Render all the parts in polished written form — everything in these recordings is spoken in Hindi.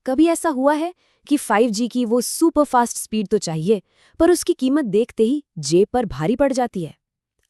कभी ऐसा हुआ है कि 5G की वो सुपर फास्ट स्पीड तो चाहिए, पर उसकी कीमत देखते ही जेब पर भारी पड़ जाती है?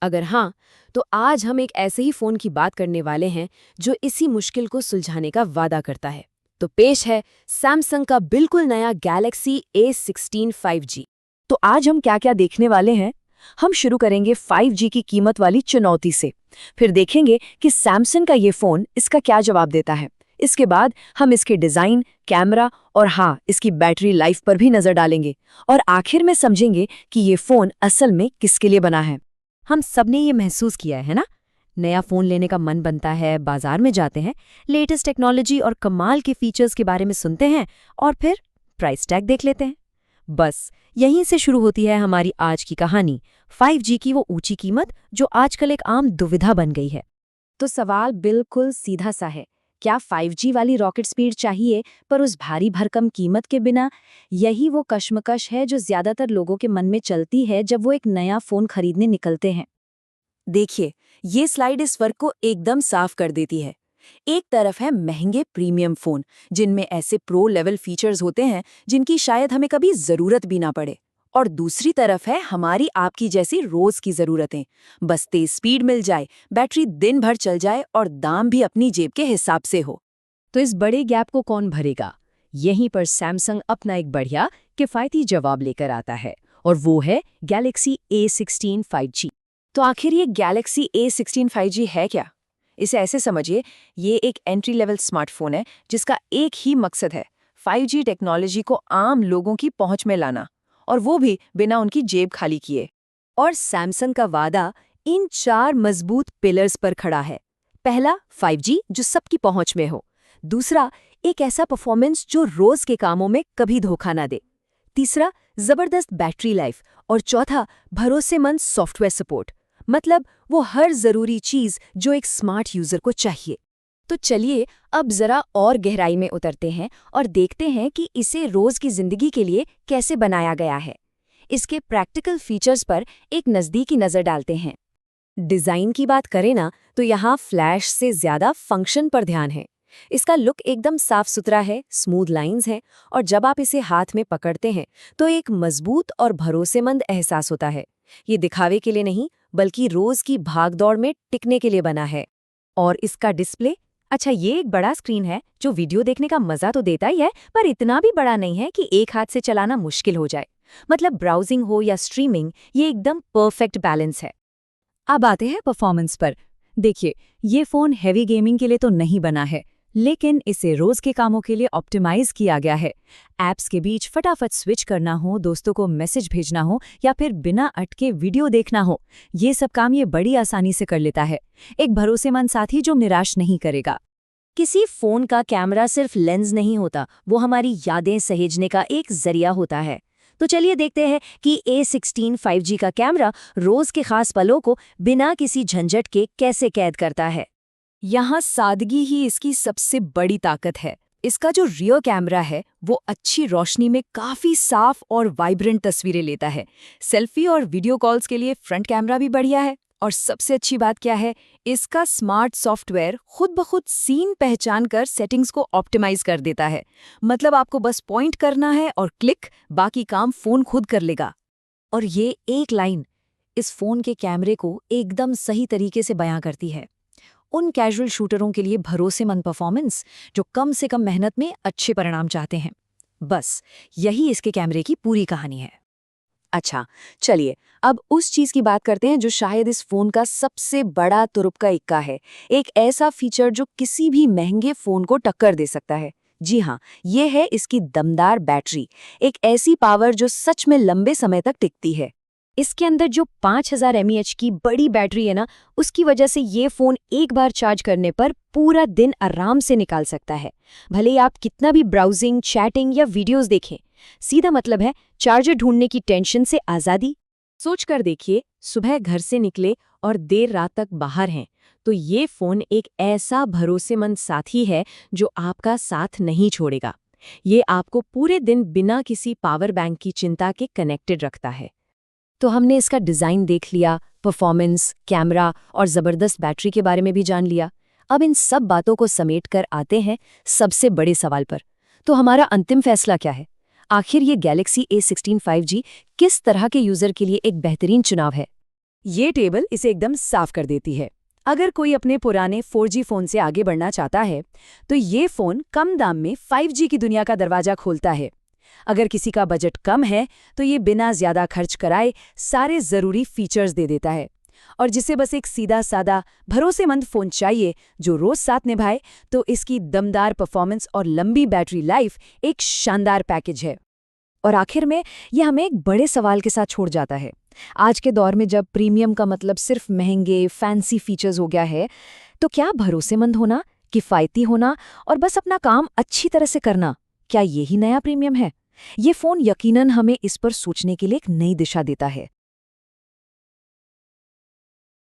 अगर हाँ, तो आज हम एक ऐसे ही फ़ोन की बात करने वाले हैं जो इसी मुश्किल को सुलझाने का वादा करता है। तो पेश है सैमसंग का बिल्कुल नया गैलेक्सी A16 5G। तो आज हम क्या क्या देखने वाले हैं? हम शुरू करेंगे 5G की कीमत वाली चुनौती से। फिर देखेंगे कि सैमसंग का ये फ़ोन इसका क्या जवाब देता है। इसके बाद हम इसके डिज़ाइन, कैमरा और हाँ, इसकी बैटरी लाइफ पर भी नज़र डालेंगे। और आखिर में समझेंगे कि ये फ़ोन असल में किसके लिए बना है। हम सबने ये महसूस किया है ना, नया फ़ोन लेने का मन बनता है, बाजार में जाते हैं, लेटेस्ट टेक्नोलॉजी और कमाल के फीचर्स के बारे में सुनते हैं और फिर प्राइस टैग देख लेते हैं। बस यहीं से शुरू होती है हमारी आज की कहानी, 5G की वो ऊंची कीमत जो आजकल एक आम दुविधा बन गई है। तो सवाल बिल्कुल सीधा सा है, क्या 5G वाली रॉकेट स्पीड चाहिए पर उस भारी भरकम कीमत के बिना? यही वो कश्मकश है जो ज्यादातर लोगों के मन में चलती है जब वो एक नया फ़ोन खरीदने निकलते हैं। देखिए, ये स्लाइड इस फर्क को एकदम साफ कर देती है। एक तरफ है महंगे प्रीमियम फ़ोन, जिनमें ऐसे प्रो लेवल फीचर्स होते हैं जिनकी शायद हमें कभी ज़रूरत भी ना पड़े। और दूसरी तरफ है हमारी आपकी जैसी रोज़ की ज़रूरतें। बस तेज़ स्पीड मिल जाए, बैटरी दिन भर चल जाए और दाम भी अपनी जेब के हिसाब से हो। तो इस बड़े गैप को कौन भरेगा? यहीं पर सैमसंग अपना एक बढ़िया, किफ़ायती जवाब लेकर आता है, और वो है गैलेक्सी A16 5G। तो आखिर ये गैलेक्सी A16 5G है क्या? इसे ऐसे समझिए, ये एक एंट्री लेवल स्मार्टफोन है जिसका एक ही मकसद है, 5G टेक्नोलॉजी को आम लोगों की पहुंच में लाना, और वो भी बिना उनकी जेब खाली किए। और सैमसंग का वादा इन 4 मजबूत पिलर्स पर खड़ा है। पहला, 5G जो सबकी पहुंच में हो। दूसरा, एक ऐसा परफॉर्मेंस जो रोज के कामों में कभी धोखा ना दे। तीसरा, जबरदस्त बैटरी लाइफ। और चौथा, भरोसेमंद सॉफ्टवेयर सपोर्ट, मतलब वो हर जरूरी चीज जो एक स्मार्ट यूजर को चाहिए। तो चलिए अब जरा और गहराई में उतरते हैं और देखते हैं कि इसे रोज की जिंदगी के लिए कैसे बनाया गया है। इसके प्रैक्टिकल फीचर्स पर एक नज़दीकी नज़र डालते हैं। डिज़ाइन की बात करें ना, तो यहाँ फ्लैश से ज़्यादा फंक्शन पर ध्यान है। इसका लुक एकदम साफ सुथरा है, स्मूथ लाइंस हैं, और जब आप इसे हाथ में पकड़ते हैं तो एक मजबूत और भरोसेमंद एहसास होता है। ये दिखावे के लिए नहीं, बल्कि रोज की भागदौड़ में टिकने के लिए बना है। और इसका डिस्प्ले, अच्छा, ये एक बड़ा स्क्रीन है जो वीडियो देखने का मजा तो देता ही है, पर इतना भी बड़ा नहीं है कि एक हाथ से चलाना मुश्किल हो जाए। मतलब ब्राउजिंग हो या स्ट्रीमिंग, ये एकदम परफेक्ट बैलेंस है। अब आते हैं परफॉर्मेंस पर। देखिए, ये फ़ोन हैवी गेमिंग के लिए तो नहीं बना है, लेकिन इसे रोज़ के कामों के लिए ऑप्टिमाइज़ किया गया है। ऐप्स के बीच फटाफट स्विच करना हो, दोस्तों को मैसेज भेजना हो या फिर बिना अटके वीडियो देखना हो, ये सब काम ये बड़ी आसानी से कर लेता है। एक भरोसेमंद साथी जो निराश नहीं करेगा। किसी फ़ोन का कैमरा सिर्फ लेंस नहीं होता, वो हमारी यादें सहेजने का एक जरिया होता है। तो चलिए देखते हैं कि A16 5G का कैमरा रोज़ के खास पलों को बिना किसी झंझट के कैसे कैद करता है। यहाँ सादगी ही इसकी सबसे बड़ी ताकत है। इसका जो रियर कैमरा है वो अच्छी रोशनी में काफ़ी साफ और वाइब्रेंट तस्वीरें लेता है। सेल्फी और वीडियो कॉल्स के लिए फ्रंट कैमरा भी बढ़िया है। और सबसे अच्छी बात क्या है, इसका स्मार्ट सॉफ्टवेयर खुद ब खुद सीन पहचान कर सेटिंग्स को ऑप्टिमाइज कर देता है। मतलब आपको बस पॉइंट करना है और क्लिक, बाकी काम फ़ोन खुद कर लेगा। और ये एक लाइन इस फ़ोन के कैमरे को एकदम सही तरीके से बयां करती है। उन कैजुअल शूटरों के लिए भरोसेमंद परफॉर्मेंस जो कम से कम मेहनत में अच्छे परिणाम चाहते हैं। बस यही इसके कैमरे की पूरी कहानी है। अच्छा, चलिए अब उस चीज़ की बात करते हैं जो शायद इस फ़ोन का सबसे बड़ा तुरुप इक्का है। एक ऐसा फीचर जो किसी भी महंगे फ़ोन को टक्कर दे सकता है। जी हाँ, ये है इसकी दमदार बैटरी। एक ऐसी पावर जो सच में लंबे समय तक टिकती है। इसके अंदर जो 5000 mAh की बड़ी बैटरी है ना, उसकी वजह से ये फ़ोन एक बार चार्ज करने पर पूरा दिन आराम से निकाल सकता है। भले ही आप कितना भी ब्राउजिंग, चैटिंग या वीडियोस देखें। सीधा मतलब है चार्जर ढूंढने की टेंशन से आज़ादी। सोच कर देखिए, सुबह घर से निकले और देर रात तक बाहर हैं, तो ये फ़ोन एक ऐसा भरोसेमंद साथी है जो आपका साथ नहीं छोड़ेगा। ये आपको पूरे दिन बिना किसी पावर बैंक की चिंता के कनेक्टेड रखता है। तो हमने इसका डिज़ाइन देख लिया, परफॉर्मेंस, कैमरा और ज़बरदस्त बैटरी के बारे में भी जान लिया। अब इन सब बातों को समेट कर आते हैं सबसे बड़े सवाल पर। तो हमारा अंतिम फैसला क्या है? आखिर ये गैलेक्सी A16 5G किस तरह के यूजर के लिए एक बेहतरीन चुनाव है? ये टेबल इसे एकदम साफ कर देती है। अगर कोई अपने पुराने 4G फोन से आगे बढ़ना चाहता है तो ये फोन कम दाम में 5G की दुनिया का दरवाजा खोलता है। अगर किसी का बजट कम है तो ये बिना ज्यादा खर्च कराए सारे जरूरी फीचर्स दे देता है। और जिसे बस एक सीधा सादा भरोसेमंद फोन चाहिए जो रोज साथ निभाए, तो इसकी दमदार परफॉर्मेंस और लंबी बैटरी लाइफ एक शानदार पैकेज है। और आखिर में ये हमें एक बड़े सवाल के साथ छोड़ जाता है। आज के दौर में जब प्रीमियम का मतलब सिर्फ महंगे फैंसी फीचर्स हो गया है, तो क्या भरोसेमंद होना, किफ़ायती होना और बस अपना काम अच्छी तरह से करना, क्या यही नया प्रीमियम है? ये फ़ोन यकीनन हमें इस पर सोचने के लिए एक नई दिशा देता है।